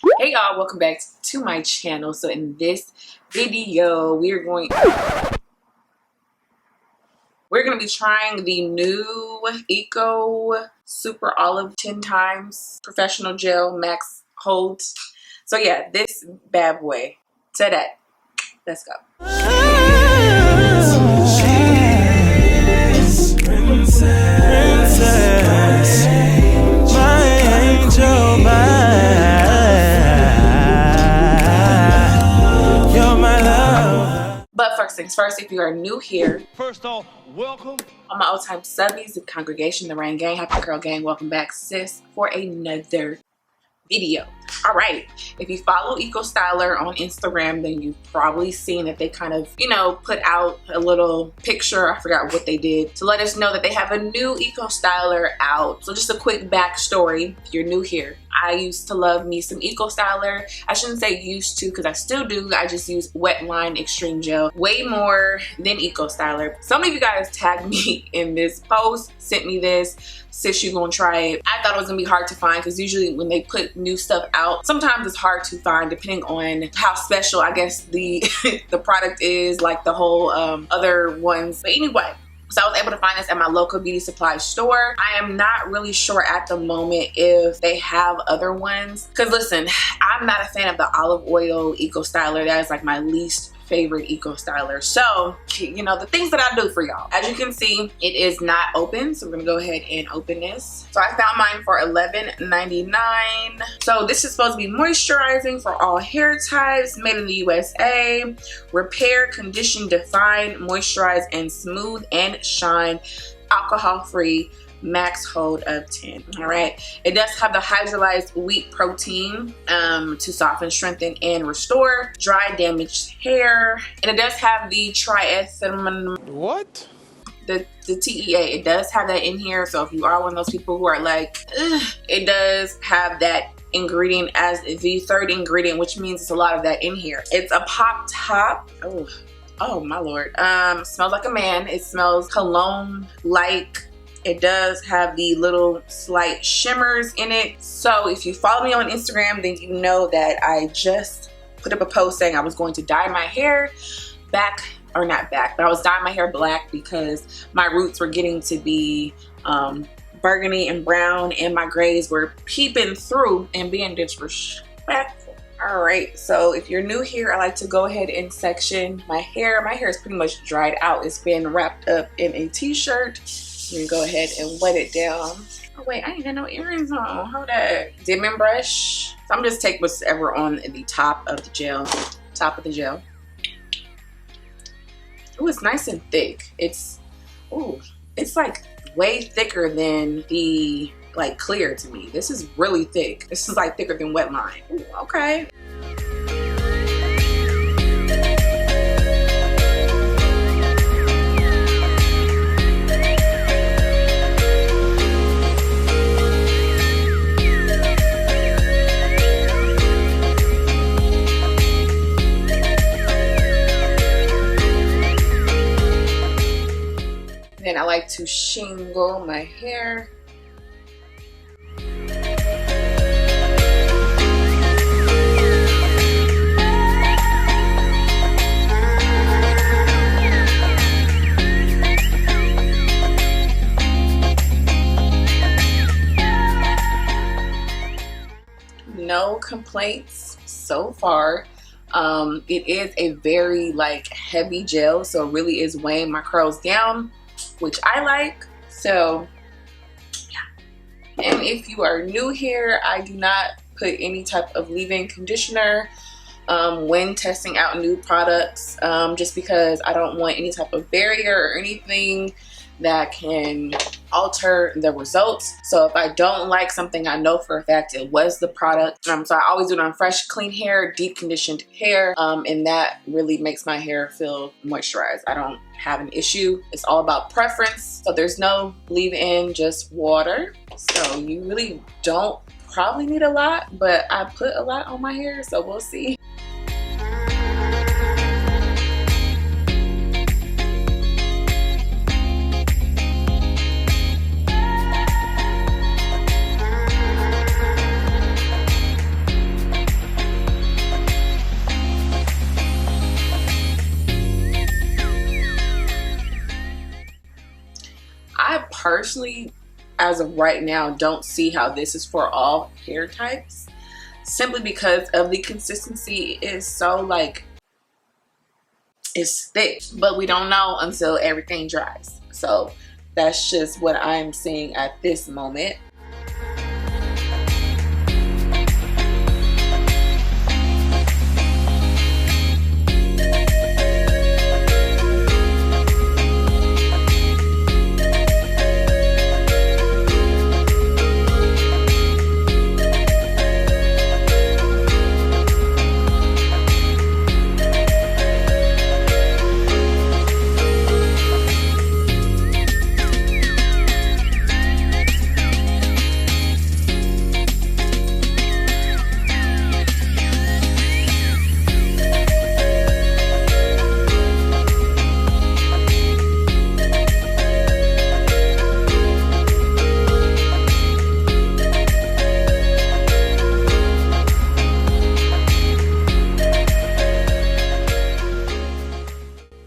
Hey y'all, welcome back to my channel. So in this video we're going to be trying the new Eco Super Olive 10 times professional gel max hold. So yeah, this bad boy today. Let's go. But first things first, if you are new here, first off, welcome. All my old time subbies, the congregation, the Rain Gang, Happy Curl Gang, welcome back, sis, for another video. All right, if you follow Eco Styler on Instagram, then you've probably seen that they kind of, put out a little picture. I forgot what they did to let us know that they have a new Eco Styler out. So just a quick backstory if you're new here. I used to love me some Eco Styler. I shouldn't say used to, because I still do. I just use Wet Line Extreme Gel way more than Eco Styler. Some of you guys tagged me in this post, sent me this, sis, you gonna try it. I thought it was gonna be hard to find because usually when they put new stuff out, sometimes it's hard to find depending on how special, I guess, the the product is, like the whole other ones. But anyway, so I was able to find this at my local beauty supply store. I am not really sure at the moment if they have other ones. Because listen, I'm not a fan of the olive oil Eco Styler. That is like my least favorite Eco Styler. So, the things that I do for y'all. As you can see, it is not open. So we're gonna go ahead and open this. So I found mine for $11.99. So this is supposed to be moisturizing for all hair types, made in the USA. Repair, condition, define, moisturize, and smooth and shine. Alcohol-free, max hold of 10. All right, it does have the hydrolyzed wheat protein to soften, strengthen, and restore dry, damaged hair. And it does have the triethylamine, What? the TEA. It does have that in here. So if you are one of those people who are like, ugh, it does have that ingredient as the third ingredient, which means it's a lot of that in here. It's a pop top. Oh my lord. Smells like a man. It smells cologne like. It does have the little slight shimmers in it. So if you follow me on Instagram, then you know that I just put up a post saying I was going to dye my hair back, or not back, but I was dyeing my hair black because my roots were getting to be burgundy and brown, and my grays were peeping through and being disrespectful. All right, so if you're new here, I like to go ahead and section my hair. My hair is pretty much dried out. It's been wrapped up in a t-shirt. You can go ahead and wet it down. Oh wait, I ain't got no earrings on. Hold up. Dimming brush. So I'm just take whatever on the top of the gel. Oh, it's nice and thick. It's like way thicker than the clear to me. This is really thick. This is like thicker than Wet Line. Ooh, okay. Then I like to shingle my hair. No complaints so far. It is a very heavy gel, so it really is weighing my curls down, which I like. So yeah. And if you are new here, I do not put any type of leave-in conditioner when testing out new products, just because I don't want any type of barrier or anything that can alter the results. So if I don't like something, I know for a fact it was the product. So I always do it on fresh, clean hair, deep conditioned hair, and that really makes my hair feel moisturized. I don't have an issue. It's all about preference. So there's no leave-in, just water. So you really don't probably need a lot, but I put a lot on my hair, so we'll see. personally, as of right now, don't see how this is for all hair types, simply because of the consistency is so like, it's thick, but we don't know until everything dries. So that's just what I'm seeing at this moment.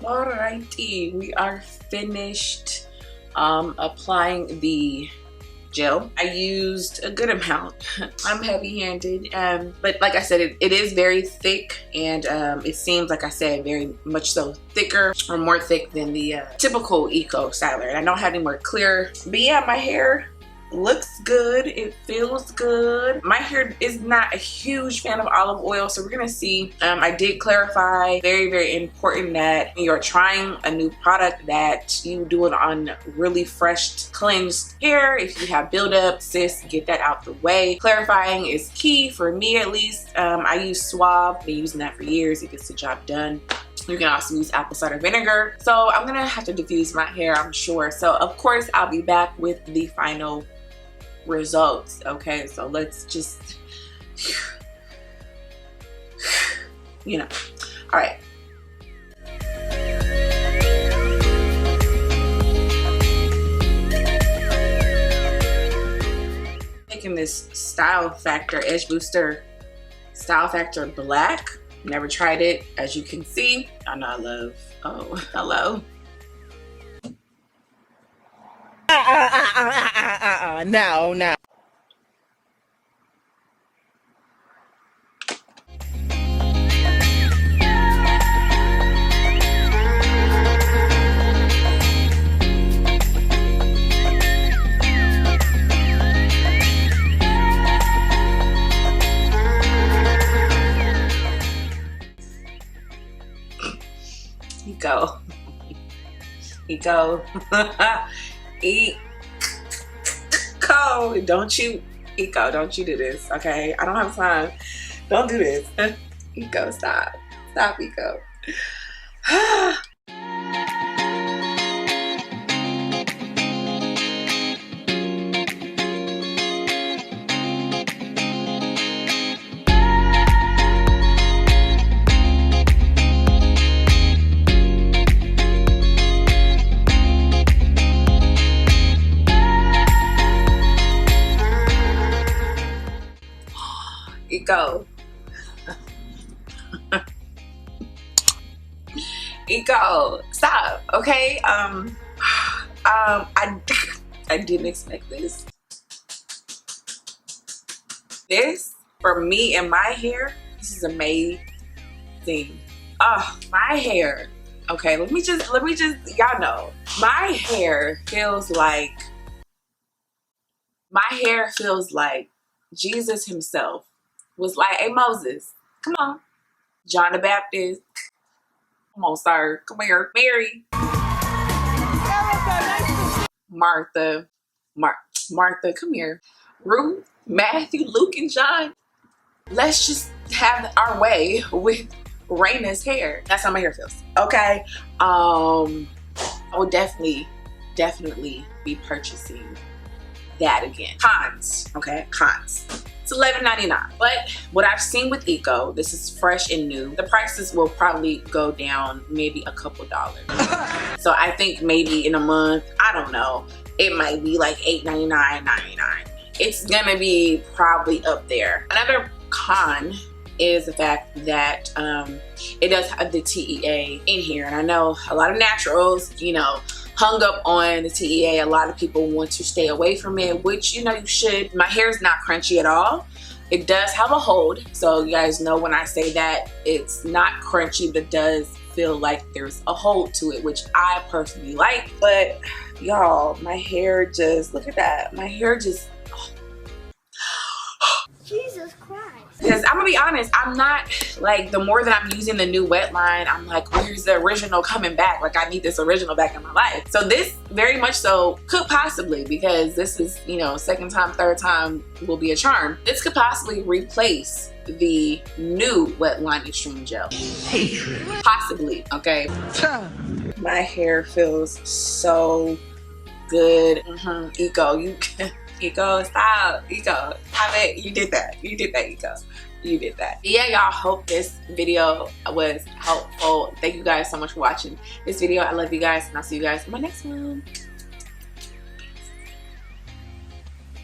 Alrighty, we are finished applying the gel. I used a good amount. I'm heavy-handed, but like I said, it is very thick, and it seems, like I said, very much so thicker, or more thick than the typical Eco Styler. And I don't have any more clear, but yeah, my hair looks good, it feels good. My hair is not a huge fan of olive oil, so we're gonna see. I did clarify, very important, that when you're trying a new product, that you do it on really fresh, cleansed hair. If you have buildup, sis, get that out the way. Clarifying is key for me, at least. I use Suave, been using that for years. It gets the job done. You can also use apple cider vinegar. So I'm gonna have to diffuse my hair, I'm sure. So of course I'll be back with the final results. Okay, so let's just, you know, all right. Taking this Style Factor Edge Booster Style Factor Black. Never tried it, as you can see. I know I love, oh, hello. No. Go. Eco. Eco. Don't you, Eco, don't you do this, okay? I don't have time. Don't do this. Eco, stop. Stop, Eco. Eco. Eco, stop, okay? I didn't expect this. This, for me and my hair, this is amazing. Oh, my hair. Okay, let me just, y'all know, my hair feels like Jesus himself was like, hey, Moses, come on. John the Baptist, come on, sir, come here. Mary, Martha, Martha, come here. Ruth, Matthew, Luke, and John. Let's just have our way with Raina's hair. That's how my hair feels, okay? I will definitely be purchasing that again. Cons, okay, cons. It's $11.99, but what I've seen with Eco, this is fresh and new, the prices will probably go down maybe a couple dollars. So I think maybe in a month, I don't know, it might be like $8.99, $9.99. It's gonna be probably up there. Another con is the fact that it does have the TEA in here, and I know a lot of naturals, you know, hung up on the TEA. A lot of people want to stay away from it, which, you know, you should. My hair is not crunchy at all. It does have a hold, so you guys know when I say that it's not crunchy, but it does feel like there's a hold to it, which I personally like. But y'all, my hair just, look at that. My hair just, Jesus Christ. because I'm gonna be honest, I'm not, like, the more that I'm using the new wet line, I'm like, where's the original coming back? Like, I need this original back in my life. So this very much so could possibly, because this is, you know, second time, third time will be a charm. This could possibly replace the new wet line extreme gel. Hatred. Possibly, okay? My hair feels so good. Eco, you Eco, stop. Eco, stop it. You did that. You did that, Eco. You did that. Yeah, y'all, hope this video was helpful. Thank you guys so much for watching this video. I love you guys, and I'll see you guys in my next one.